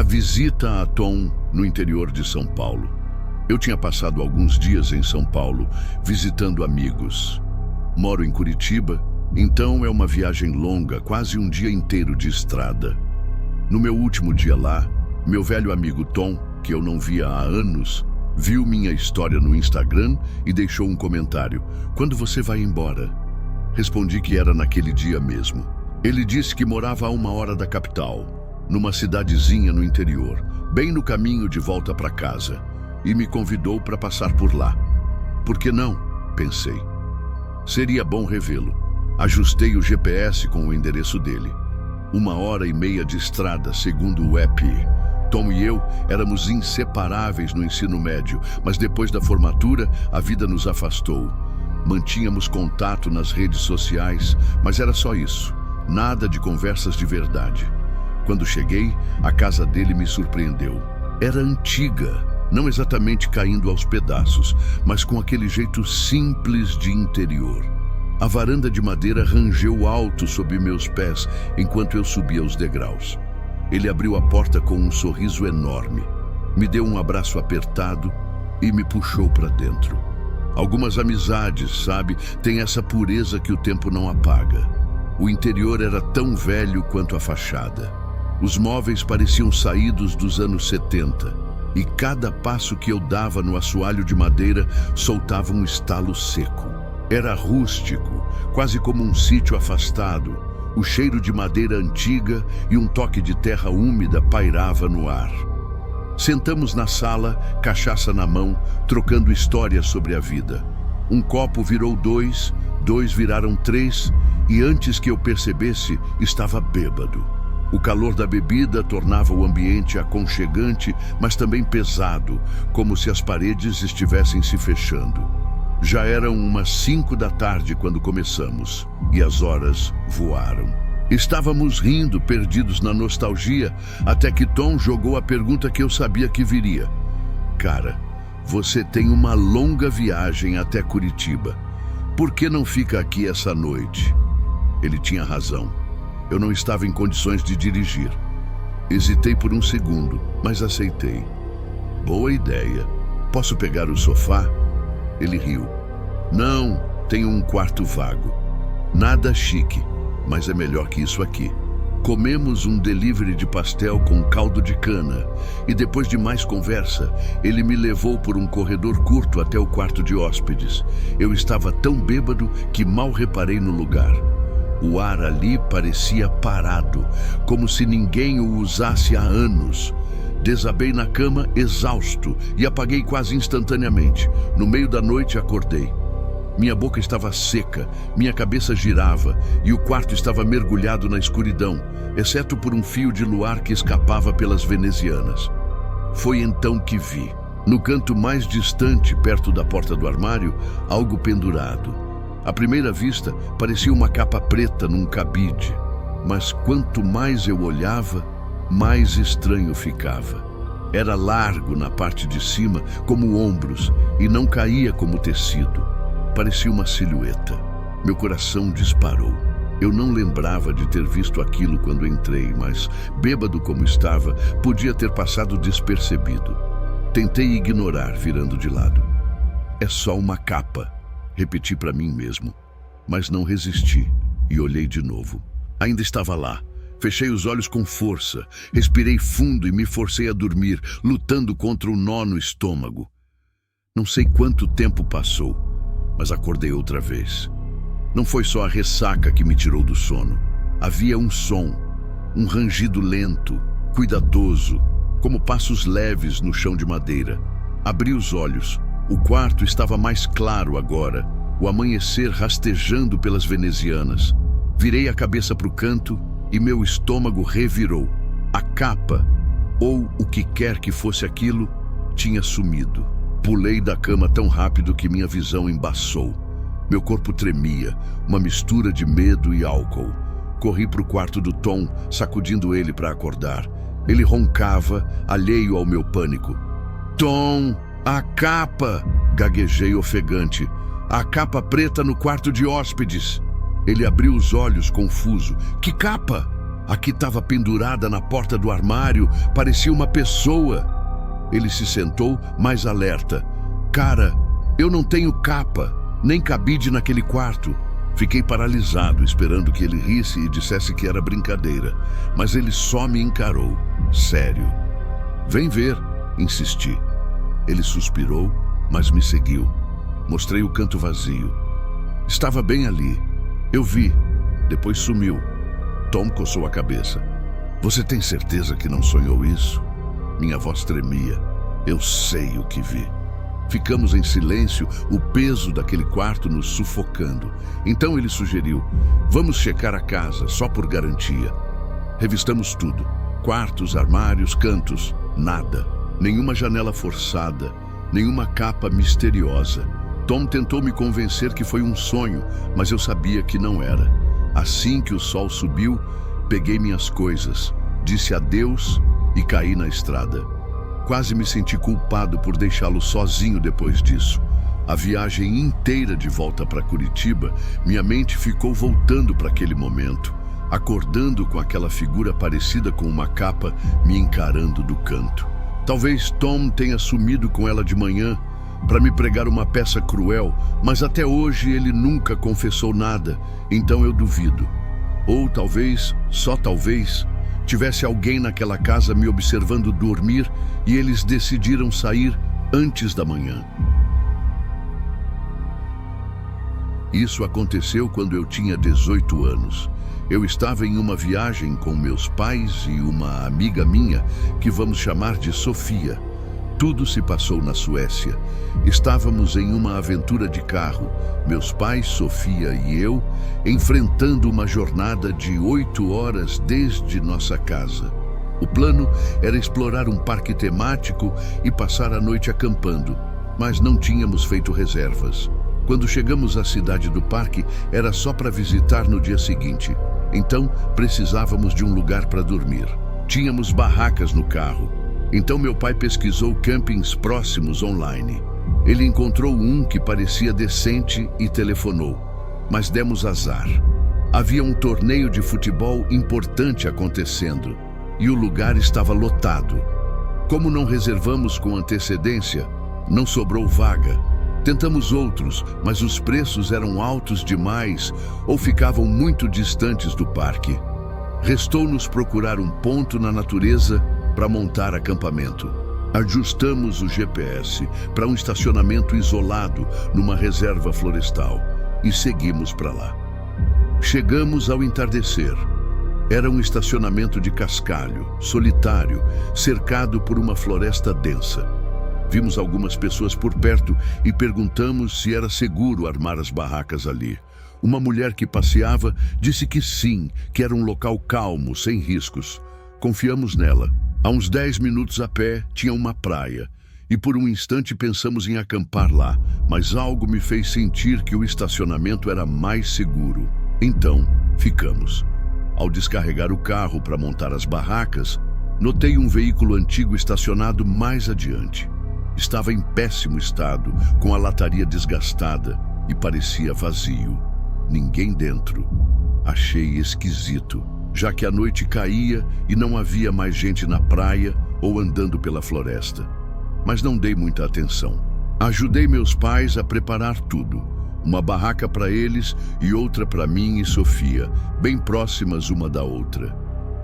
visita a Tom no interior de São Paulo. Eu tinha passado alguns dias em São Paulo, visitando amigos. Moro em Curitiba, então é uma viagem longa, quase um dia inteiro de estrada. No meu último dia lá, meu velho amigo Tom, que eu não via há anos, viu minha história no Instagram e deixou um comentário: "Quando você vai embora?" Respondi que era naquele dia mesmo. Ele disse que morava a 1 hora da capital, numa cidadezinha no interior, bem no caminho de volta para casa, e me convidou para passar por lá. Por que não? Pensei. Seria bom revê-lo. Ajustei o GPS com o endereço dele. 1 hora e meia de estrada, segundo o app. Tom e eu éramos inseparáveis no ensino médio, mas depois da formatura, a vida nos afastou. Mantínhamos contato nas redes sociais, mas era só isso. Nada de conversas de verdade. Quando cheguei, a casa dele me surpreendeu. Era antiga, não exatamente caindo aos pedaços, mas com aquele jeito simples de interior. A varanda de madeira rangeu alto sob meus pés enquanto eu subia os degraus. Ele abriu a porta com um sorriso enorme, me deu um abraço apertado e me puxou para dentro. Algumas amizades, sabe, têm essa pureza que o tempo não apaga. O interior era tão velho quanto a fachada. Os móveis pareciam saídos dos anos 70, e cada passo que eu dava no assoalho de madeira soltava um estalo seco. Era rústico, quase como um sítio afastado. O cheiro de madeira antiga e um toque de terra úmida pairava no ar. Sentamos na sala, cachaça na mão, trocando histórias sobre a vida. Um copo virou 2, 2 viraram 3, e antes que eu percebesse, estava bêbado. O calor da bebida tornava o ambiente aconchegante, mas também pesado, como se as paredes estivessem se fechando. Já eram umas 5 da tarde quando começamos, e as horas voaram. Estávamos rindo, perdidos na nostalgia, até que Tom jogou a pergunta que eu sabia que viria. "Cara, você tem uma longa viagem até Curitiba. Por que não fica aqui essa noite?" Ele tinha razão. Eu não estava em condições de dirigir. Hesitei por um segundo, mas aceitei. "Boa ideia. Posso pegar o sofá?" Ele riu. "Não, tenho um quarto vago. Nada chique, mas é melhor que isso aqui." Comemos um delivery de pastel com caldo de cana e depois de mais conversa, ele me levou por um corredor curto até o quarto de hóspedes. Eu estava tão bêbado que mal reparei no lugar. O ar ali parecia parado, como se ninguém o usasse há anos. Desabei na cama, exausto, e apaguei quase instantaneamente. No meio da noite acordei. Minha boca estava seca, minha cabeça girava e o quarto estava mergulhado na escuridão, exceto por um fio de luar que escapava pelas venezianas. Foi então que vi, no canto mais distante, perto da porta do armário, algo pendurado. À primeira vista, parecia uma capa preta num cabide, mas quanto mais eu olhava, mais estranho ficava. Era largo na parte de cima, como ombros, e não caía como tecido. Parecia uma silhueta. Meu coração disparou. Eu não lembrava de ter visto aquilo quando entrei, mas, bêbado como estava, podia ter passado despercebido. Tentei ignorar, virando de lado. "É só uma capa", repeti para mim mesmo, mas não resisti e olhei de novo. Ainda estava lá. Fechei os olhos com força, respirei fundo e me forcei a dormir, lutando contra o nó no estômago. Não sei quanto tempo passou, mas acordei outra vez. Não foi só a ressaca que me tirou do sono. Havia um som, um rangido lento, cuidadoso, como passos leves no chão de madeira. Abri os olhos. O quarto estava mais claro agora, o amanhecer rastejando pelas venezianas. Virei a cabeça para o canto e meu estômago revirou. A capa, ou o que quer que fosse aquilo, tinha sumido. Pulei da cama tão rápido que minha visão embaçou. Meu corpo tremia, uma mistura de medo e álcool. Corri para o quarto do Tom, sacudindo ele para acordar. Ele roncava, alheio ao meu pânico. "Tom, a capa!" gaguejei ofegante. "A capa preta no quarto de hóspedes." Ele abriu os olhos, confuso. "Que capa?" A que estava pendurada na porta do armário parecia uma pessoa. Ele se sentou mais alerta. Cara, eu não tenho capa, nem cabide naquele quarto. Fiquei paralisado, esperando que ele risse e dissesse que era brincadeira. Mas ele só me encarou. Sério. Vem ver, insisti. Ele suspirou, mas me seguiu. Mostrei o canto vazio. Estava bem ali. Eu vi. Depois sumiu. Tom coçou a cabeça. Você tem certeza que não sonhou isso? Minha voz tremia. Eu sei o que vi. Ficamos em silêncio, o peso daquele quarto nos sufocando. Então ele sugeriu, vamos checar a casa, só por garantia. Revistamos tudo. Quartos, armários, cantos. Nada. Nenhuma janela forçada. Nenhuma capa misteriosa. Tom tentou me convencer que foi um sonho, mas eu sabia que não era. Assim que o sol subiu, peguei minhas coisas, disse adeus e caí na estrada. Quase me senti culpado por deixá-lo sozinho depois disso. A viagem inteira de volta para Curitiba, minha mente ficou voltando para aquele momento, acordando com aquela figura parecida com uma capa me encarando do canto. Talvez Tom tenha sumido com ela de manhã para me pregar uma peça cruel, mas até hoje ele nunca confessou nada, então eu duvido. Ou talvez, só talvez, tivesse alguém naquela casa me observando dormir e eles decidiram sair antes da manhã. Isso aconteceu quando eu tinha 18 anos. Eu estava em uma viagem com meus pais e uma amiga minha, que vamos chamar de Sofia. Tudo se passou na Suécia. Estávamos em uma aventura de carro, meus pais, Sofia e eu, enfrentando uma jornada de 8 horas desde nossa casa. O plano era explorar um parque temático e passar a noite acampando, mas não tínhamos feito reservas. Quando chegamos à cidade do parque, era só para visitar no dia seguinte. Então, precisávamos de um lugar para dormir. Tínhamos barracas no carro. Então meu pai pesquisou campings próximos online. Ele encontrou um que parecia decente e telefonou, mas demos azar. Havia um torneio de futebol importante acontecendo e o lugar estava lotado. Como não reservamos com antecedência, não sobrou vaga. Tentamos outros, mas os preços eram altos demais ou ficavam muito distantes do parque. Restou-nos procurar um ponto na natureza para montar acampamento. Ajustamos o GPS para um estacionamento isolado numa reserva florestal e seguimos para lá. Chegamos ao entardecer. Era um estacionamento de cascalho, solitário, cercado por uma floresta densa. Vimos algumas pessoas por perto e perguntamos se era seguro armar as barracas ali. Uma mulher que passeava disse que sim, que era um local calmo, sem riscos. Confiamos nela. A uns 10 minutos a pé tinha uma praia e por um instante pensamos em acampar lá, mas algo me fez sentir que o estacionamento era mais seguro. Então, ficamos. Ao descarregar o carro para montar as barracas, notei um veículo antigo estacionado mais adiante. Estava em péssimo estado, com a lataria desgastada e parecia vazio. Ninguém dentro. Achei esquisito, já que a noite caía e não havia mais gente na praia ou andando pela floresta. Mas não dei muita atenção. Ajudei meus pais a preparar tudo. Uma barraca para eles e outra para mim e Sofia, bem próximas uma da outra.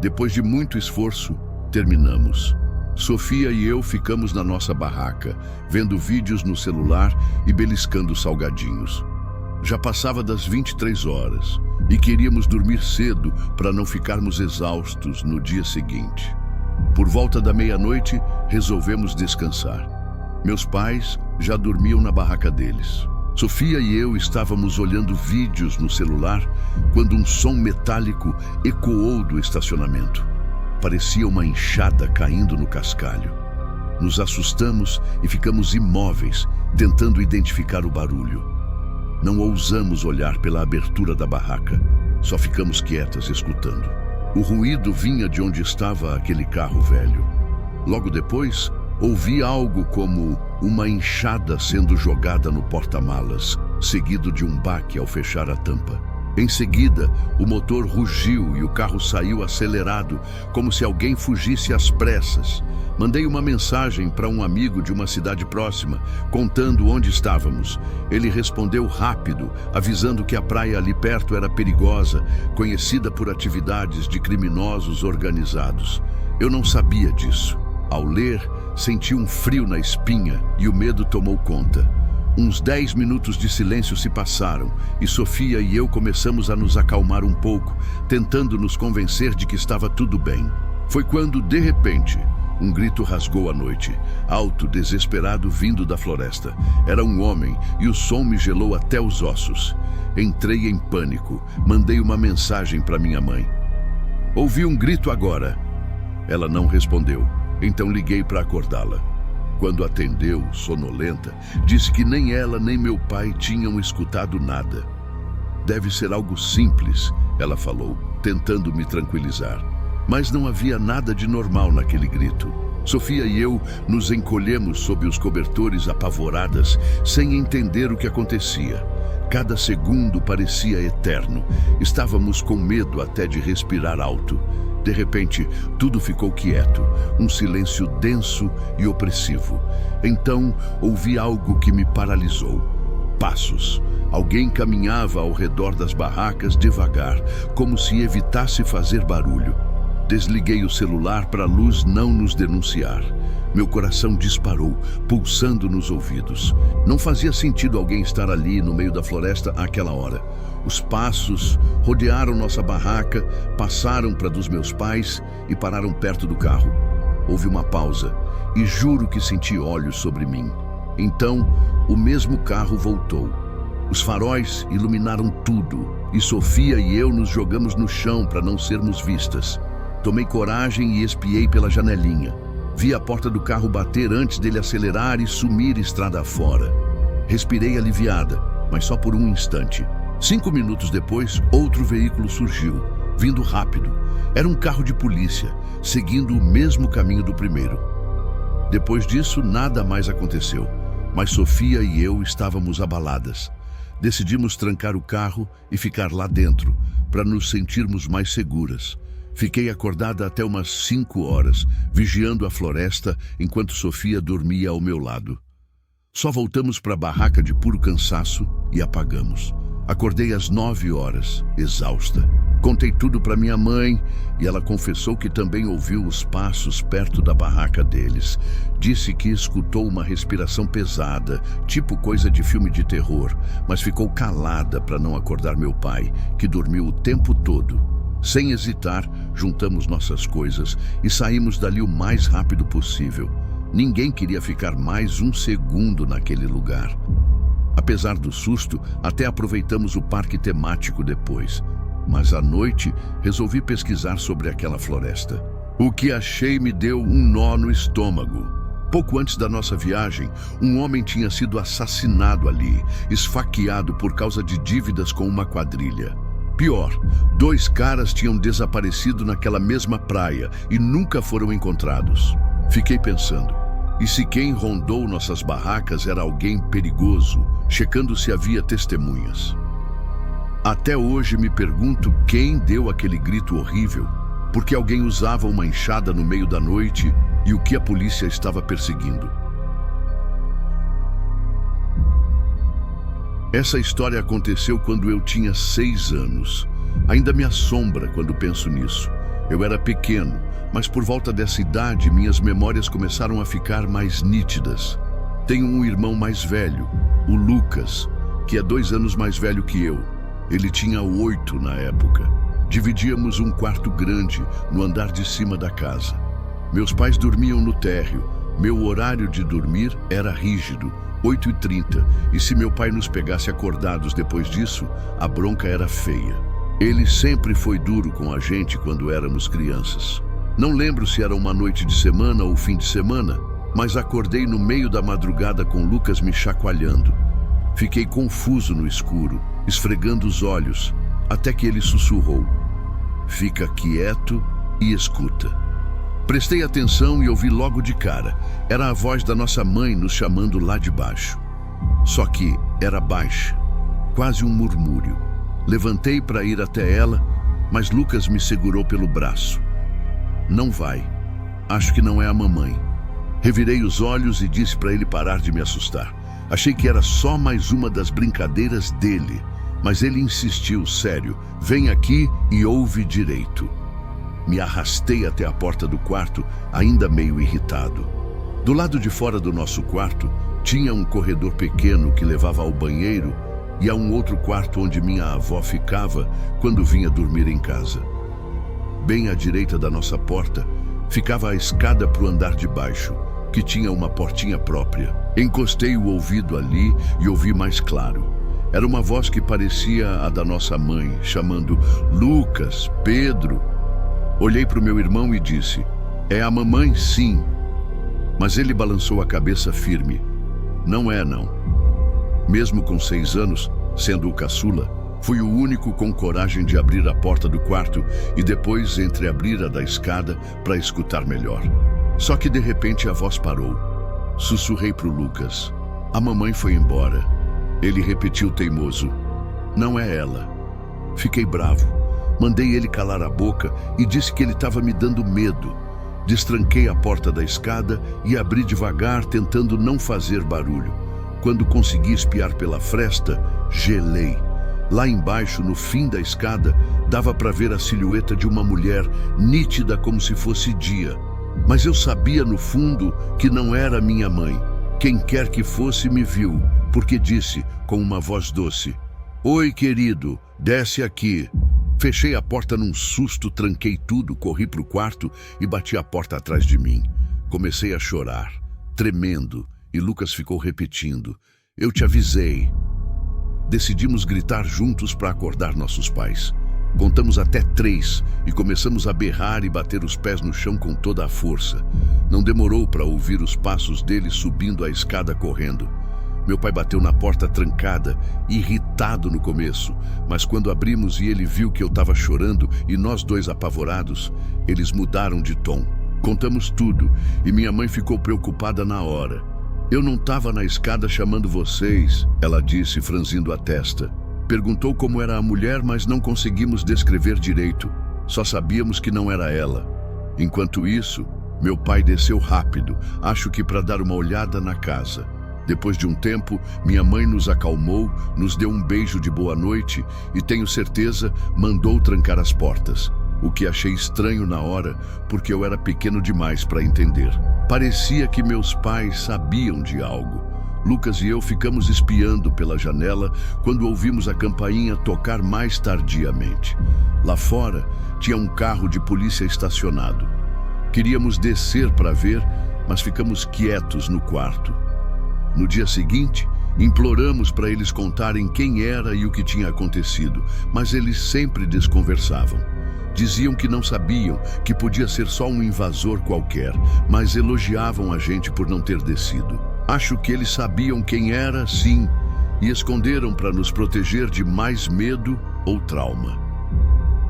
Depois de muito esforço, terminamos. Sofia e eu ficamos na nossa barraca, vendo vídeos no celular e beliscando salgadinhos. Já passava das 23 horas e queríamos dormir cedo para não ficarmos exaustos no dia seguinte. Por volta da meia-noite, resolvemos descansar. Meus pais já dormiam na barraca deles. Sofia e eu estávamos olhando vídeos no celular quando um som metálico ecoou do estacionamento. Parecia uma enxada caindo no cascalho. Nos assustamos e ficamos imóveis, tentando identificar o barulho. Não ousamos olhar pela abertura da barraca, só ficamos quietas escutando. O ruído vinha de onde estava aquele carro velho. Logo depois, ouvi algo como uma enxada sendo jogada no porta-malas, seguido de um baque ao fechar a tampa. Em seguida, o motor rugiu e o carro saiu acelerado, como se alguém fugisse às pressas. Mandei uma mensagem para um amigo de uma cidade próxima, contando onde estávamos. Ele respondeu rápido, avisando que a praia ali perto era perigosa, conhecida por atividades de criminosos organizados. Eu não sabia disso. Ao ler, senti um frio na espinha e o medo tomou conta. Uns 10 minutos de silêncio se passaram e Sofia e eu começamos a nos acalmar um pouco, tentando nos convencer de que estava tudo bem. Foi quando, de repente, um grito rasgou a noite, alto, desesperado, vindo da floresta. Era um homem e o som me gelou até os ossos. Entrei em pânico, mandei uma mensagem para minha mãe. Ouvi um grito agora. Ela não respondeu, então liguei para acordá-la. Quando atendeu, sonolenta, disse que nem ela nem meu pai tinham escutado nada. Deve ser algo simples, ela falou, tentando me tranquilizar. Mas não havia nada de normal naquele grito. Sofia e eu nos encolhemos sob os cobertores apavoradas, sem entender o que acontecia. Cada segundo parecia eterno. Estávamos com medo até de respirar alto. De repente, tudo ficou quieto, um silêncio denso e opressivo. Então, ouvi algo que me paralisou. Passos. Alguém caminhava ao redor das barracas devagar, como se evitasse fazer barulho. Desliguei o celular para a luz não nos denunciar. Meu coração disparou, pulsando nos ouvidos. Não fazia sentido alguém estar ali no meio da floresta àquela hora. Os passos rodearam nossa barraca, passaram para dos meus pais e pararam perto do carro. Houve uma pausa e juro que senti olhos sobre mim. Então, o mesmo carro voltou. Os faróis iluminaram tudo e Sofia e eu nos jogamos no chão para não sermos vistas. Tomei coragem e espiei pela janelinha. Vi a porta do carro bater antes dele acelerar e sumir estrada fora. Respirei aliviada, mas só por um instante. 5 minutos depois, outro veículo surgiu, vindo rápido. Era um carro de polícia, seguindo o mesmo caminho do primeiro. Depois disso, nada mais aconteceu, mas Sofia e eu estávamos abaladas. Decidimos trancar o carro e ficar lá dentro, para nos sentirmos mais seguras. Fiquei acordada até umas 5 horas, vigiando a floresta enquanto Sofia dormia ao meu lado. Só voltamos para a barraca de puro cansaço e apagamos. Acordei às 9 horas, exausta. Contei tudo para minha mãe e ela confessou que também ouviu os passos perto da barraca deles. Disse que escutou uma respiração pesada, tipo coisa de filme de terror, mas ficou calada para não acordar meu pai, que dormiu o tempo todo. Sem hesitar, juntamos nossas coisas e saímos dali o mais rápido possível. Ninguém queria ficar mais um segundo naquele lugar. Apesar do susto, até aproveitamos o parque temático depois. Mas à noite, resolvi pesquisar sobre aquela floresta. O que achei me deu um nó no estômago. Pouco antes da nossa viagem, um homem tinha sido assassinado ali, esfaqueado por causa de dívidas com uma quadrilha. Pior, 2 caras tinham desaparecido naquela mesma praia e nunca foram encontrados. Fiquei pensando, e se quem rondou nossas barracas era alguém perigoso, checando se havia testemunhas? Até hoje me pergunto quem deu aquele grito horrível, porque alguém usava uma enxada no meio da noite e o que a polícia estava perseguindo. Essa história aconteceu quando eu tinha 6 anos. Ainda me assombra quando penso nisso. Eu era pequeno, mas por volta dessa idade minhas memórias começaram a ficar mais nítidas. Tenho um irmão mais velho, o Lucas, que é 2 anos mais velho que eu. Ele tinha 8 na época. Dividíamos um quarto grande no andar de cima da casa. Meus pais dormiam no térreo. Meu horário de dormir era rígido, 8h30, e se meu pai nos pegasse acordados depois disso, a bronca era feia. Ele sempre foi duro com a gente quando éramos crianças. Não lembro se era uma noite de semana ou fim de semana, mas acordei no meio da madrugada com Lucas me chacoalhando. Fiquei confuso no escuro, esfregando os olhos, até que ele sussurrou: "Fica quieto e escuta." Prestei atenção e ouvi logo de cara. Era a voz da nossa mãe nos chamando lá de baixo. Só que era baixa, quase um murmúrio. Levantei para ir até ela, mas Lucas me segurou pelo braço. Não vai. Acho que não é a mamãe. Revirei os olhos e disse para ele parar de me assustar. Achei que era só mais uma das brincadeiras dele, mas ele insistiu, sério. Vem aqui e ouve direito. Me arrastei até a porta do quarto, ainda meio irritado. Do lado de fora do nosso quarto, tinha um corredor pequeno que levava ao banheiro e a um outro quarto onde minha avó ficava quando vinha dormir em casa. Bem à direita da nossa porta, ficava a escada para o andar de baixo, que tinha uma portinha própria. Encostei o ouvido ali e ouvi mais claro. Era uma voz que parecia a da nossa mãe, chamando Lucas, Pedro. Olhei para o meu irmão e disse, é a mamãe, sim. Mas ele balançou a cabeça firme. Não é, não. Mesmo com 6 anos, sendo o caçula, fui o único com coragem de abrir a porta do quarto e depois entreabrir a da escada para escutar melhor. Só que de repente a voz parou. Sussurrei para o Lucas. A mamãe foi embora. Ele repetiu teimoso. Não é ela. Fiquei bravo. Mandei ele calar a boca e disse que ele estava me dando medo. Destranquei a porta da escada e abri devagar, tentando não fazer barulho. Quando consegui espiar pela fresta, gelei. Lá embaixo, no fim da escada, dava para ver a silhueta de uma mulher, nítida como se fosse dia. Mas eu sabia no fundo que não era minha mãe. Quem quer que fosse me viu, porque disse, com uma voz doce, Oi, querido, desce aqui. Fechei a porta num susto, tranquei tudo, corri para o quarto e bati a porta atrás de mim. Comecei a chorar, tremendo, e Lucas ficou repetindo, eu te avisei. Decidimos gritar juntos para acordar nossos pais. Contamos até 3 e começamos a berrar e bater os pés no chão com toda a força. Não demorou para ouvir os passos dele subindo a escada correndo. Meu pai bateu na porta trancada, irritado no começo, mas quando abrimos e ele viu que eu estava chorando e nós dois apavorados, eles mudaram de tom. Contamos tudo e minha mãe ficou preocupada na hora. Eu não estava na escada chamando vocês, ela disse, franzindo a testa. Perguntou como era a mulher, mas não conseguimos descrever direito. Só sabíamos que não era ela. Enquanto isso, meu pai desceu rápido, acho que para dar uma olhada na casa. Depois de um tempo, minha mãe nos acalmou, nos deu um beijo de boa noite e, tenho certeza, mandou trancar as portas. O que achei estranho na hora, porque eu era pequeno demais para entender. Parecia que meus pais sabiam de algo. Lucas e eu ficamos espiando pela janela quando ouvimos a campainha tocar mais tardiamente. Lá fora, tinha um carro de polícia estacionado. Queríamos descer para ver, mas ficamos quietos no quarto. No dia seguinte, imploramos para eles contarem quem era e o que tinha acontecido, mas eles sempre desconversavam. Diziam que não sabiam, que podia ser só um invasor qualquer, mas elogiavam a gente por não ter descido. Acho que eles sabiam quem era, sim, e esconderam para nos proteger de mais medo ou trauma.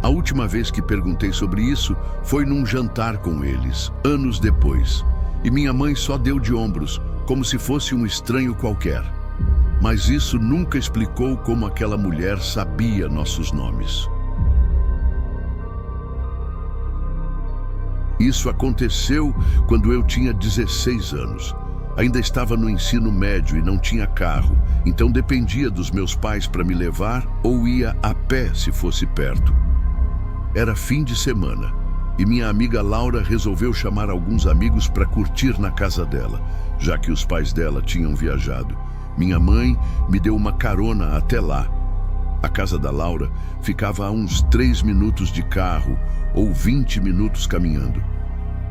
A última vez que perguntei sobre isso foi num jantar com eles, anos depois, e minha mãe só deu de ombros, como se fosse um estranho qualquer. Mas isso nunca explicou como aquela mulher sabia nossos nomes. Isso aconteceu quando eu tinha 16 anos. Ainda estava no ensino médio e não tinha carro, então dependia dos meus pais para me levar ou ia a pé se fosse perto. Era fim de semana e minha amiga Laura resolveu chamar alguns amigos para curtir na casa dela, já que os pais dela tinham viajado. Minha mãe me deu uma carona até lá. A casa da Laura ficava a uns 3 minutos de carro ou 20 minutos caminhando.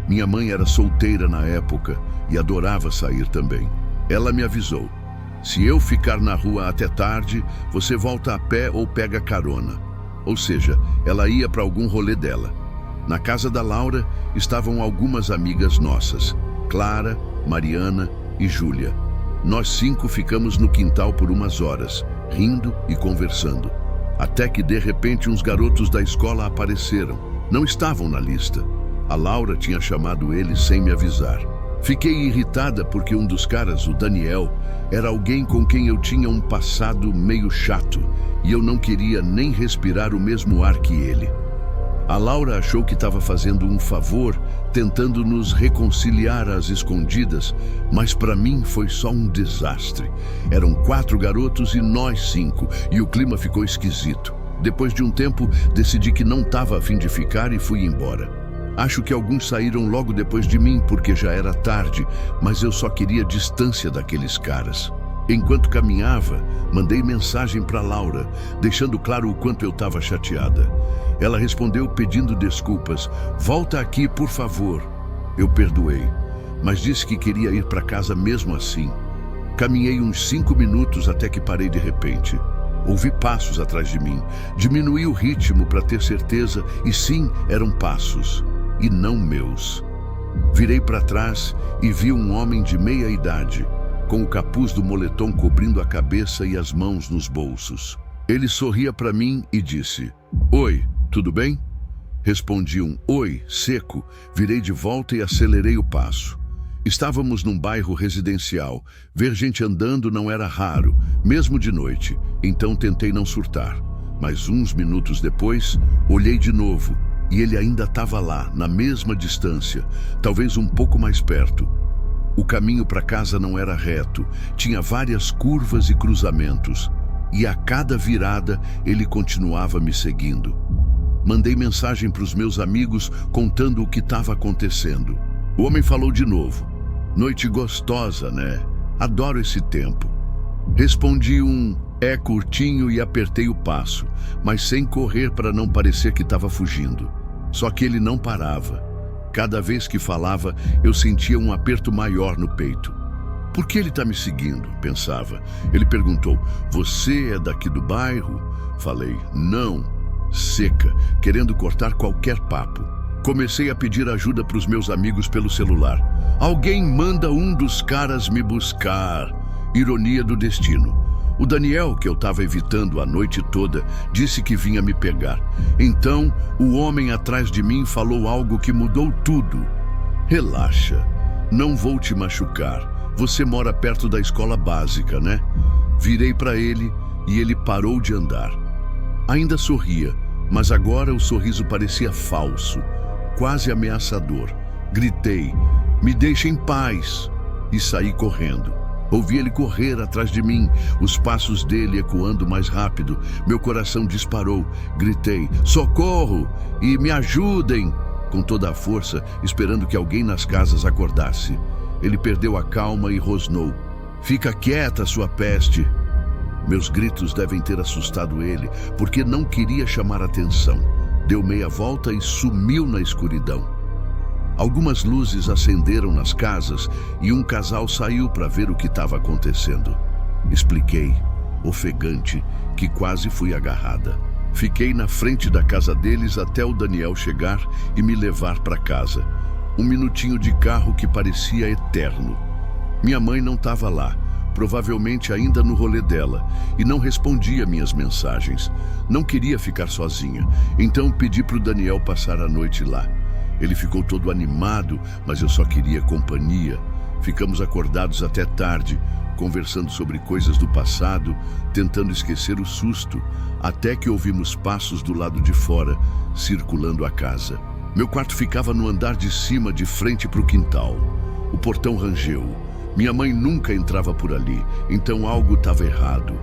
Minha mãe era solteira na época e adorava sair também. Ela me avisou, se eu ficar na rua até tarde, você volta a pé ou pega carona. Ou seja, ela ia para algum rolê dela. Na casa da Laura estavam algumas amigas nossas, Clara, Mariana e Júlia. Nós 5 ficamos no quintal por umas horas, rindo e conversando. Até que de repente uns garotos da escola apareceram. Não estavam na lista. A Laura tinha chamado eles sem me avisar. Fiquei irritada porque um dos caras, o Daniel, era alguém com quem eu tinha um passado meio chato e eu não queria nem respirar o mesmo ar que ele. A Laura achou que estava fazendo um favor, tentando nos reconciliar às escondidas, mas para mim foi só um desastre. Eram 4 garotos e nós 5, e o clima ficou esquisito. Depois de um tempo, decidi que não estava a fim de ficar e fui embora. Acho que alguns saíram logo depois de mim porque já era tarde, mas eu só queria distância daqueles caras. Enquanto caminhava, mandei mensagem para Laura, deixando claro o quanto eu estava chateada. Ela respondeu pedindo desculpas. Volta aqui, por favor. Eu perdoei, mas disse que queria ir para casa mesmo assim. Caminhei uns 5 minutos até que parei de repente. Ouvi passos atrás de mim. Diminuí o ritmo para ter certeza e sim, eram passos, e não meus. Virei para trás e vi um homem de meia idade, com o capuz do moletom cobrindo a cabeça e as mãos nos bolsos. Ele sorria para mim e disse: "Oi, tudo bem?" Respondi um "oi" seco, virei de volta e acelerei o passo. Estávamos num bairro residencial. Ver gente andando não era raro, mesmo de noite, então tentei não surtar. Mas uns minutos depois, olhei de novo e ele ainda estava lá, na mesma distância, talvez um pouco mais perto. O caminho para casa não era reto, tinha várias curvas e cruzamentos, e a cada virada ele continuava me seguindo. Mandei mensagem para os meus amigos contando o que estava acontecendo. O homem falou de novo: "Noite gostosa, né? Adoro esse tempo." Respondi um "é curtinho" e apertei o passo, mas sem correr para não parecer que estava fugindo. Só que ele não parava. Cada vez que falava, eu sentia um aperto maior no peito. "Por que ele está me seguindo?" pensava. Ele perguntou: "Você é daqui do bairro?" Falei: "Não." Seca, querendo cortar qualquer papo. Comecei a pedir ajuda para os meus amigos pelo celular. "Alguém manda um dos caras me buscar." Ironia do destino. O Daniel, que eu estava evitando a noite toda, disse que vinha me pegar. Então, o homem atrás de mim falou algo que mudou tudo. "Relaxa, não vou te machucar. Você mora perto da escola básica, né?" Virei para ele e ele parou de andar. Ainda sorria, mas agora o sorriso parecia falso, quase ameaçador. Gritei: "Me deixe em paz!" e saí correndo. Ouvi ele correr atrás de mim, os passos dele ecoando mais rápido. Meu coração disparou. Gritei: "Socorro! E me ajudem!" com toda a força, esperando que alguém nas casas acordasse. Ele perdeu a calma e rosnou: "Fica quieta, sua peste!" Meus gritos devem ter assustado ele, porque não queria chamar atenção. Deu meia volta e sumiu na escuridão. Algumas luzes acenderam nas casas e um casal saiu para ver o que estava acontecendo. Expliquei, ofegante, que quase fui agarrada. Fiquei na frente da casa deles até o Daniel chegar e me levar para casa. Um minutinho de carro que parecia eterno. Minha mãe não estava lá, provavelmente ainda no rolê dela, e não respondia minhas mensagens. Não queria ficar sozinha, então pedi para o Daniel passar a noite lá. Ele ficou todo animado, mas eu só queria companhia. Ficamos acordados até tarde, conversando sobre coisas do passado, tentando esquecer o susto, até que ouvimos passos do lado de fora, circulando a casa. Meu quarto ficava no andar de cima, de frente para o quintal. O portão rangeu. Minha mãe nunca entrava por ali, então algo estava errado.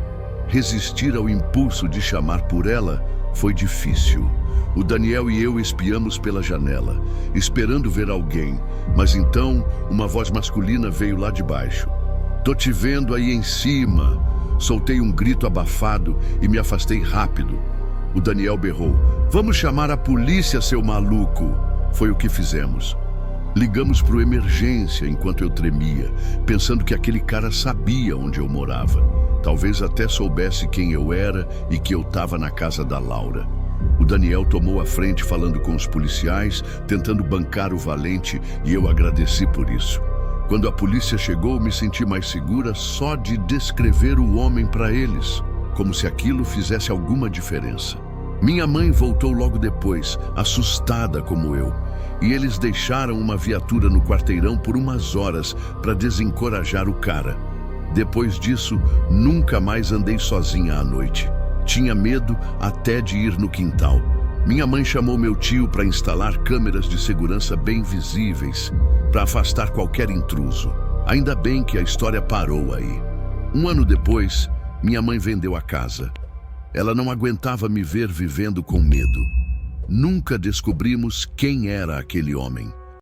Resistir ao impulso de chamar por ela foi difícil. O Daniel e eu espiamos pela janela, esperando ver alguém, mas então uma voz masculina veio lá de baixo. "Tô te vendo aí em cima." Soltei um grito abafado e me afastei rápido. O Daniel berrou: "Vamos chamar a polícia, seu maluco." Foi o que fizemos. Ligamos para o emergência enquanto eu tremia, pensando que aquele cara sabia onde eu morava. Talvez até soubesse quem eu era e que eu estava na casa da Laura. O Daniel tomou a frente falando com os policiais, tentando bancar o valente, e eu agradeci por isso. Quando a polícia chegou, me senti mais segura só de descrever o homem para eles, como se aquilo fizesse alguma diferença. Minha mãe voltou logo depois, assustada como eu, e eles deixaram uma viatura no quarteirão por umas horas para desencorajar o cara. Depois disso, nunca mais andei sozinha à noite. Tinha medo até de ir no quintal. Minha mãe chamou meu tio para instalar câmeras de segurança bem visíveis, para afastar qualquer intruso. Ainda bem que a história parou aí. Um ano depois, minha mãe vendeu a casa. Ela não aguentava me ver vivendo com medo. Nunca descobrimos quem era aquele homem.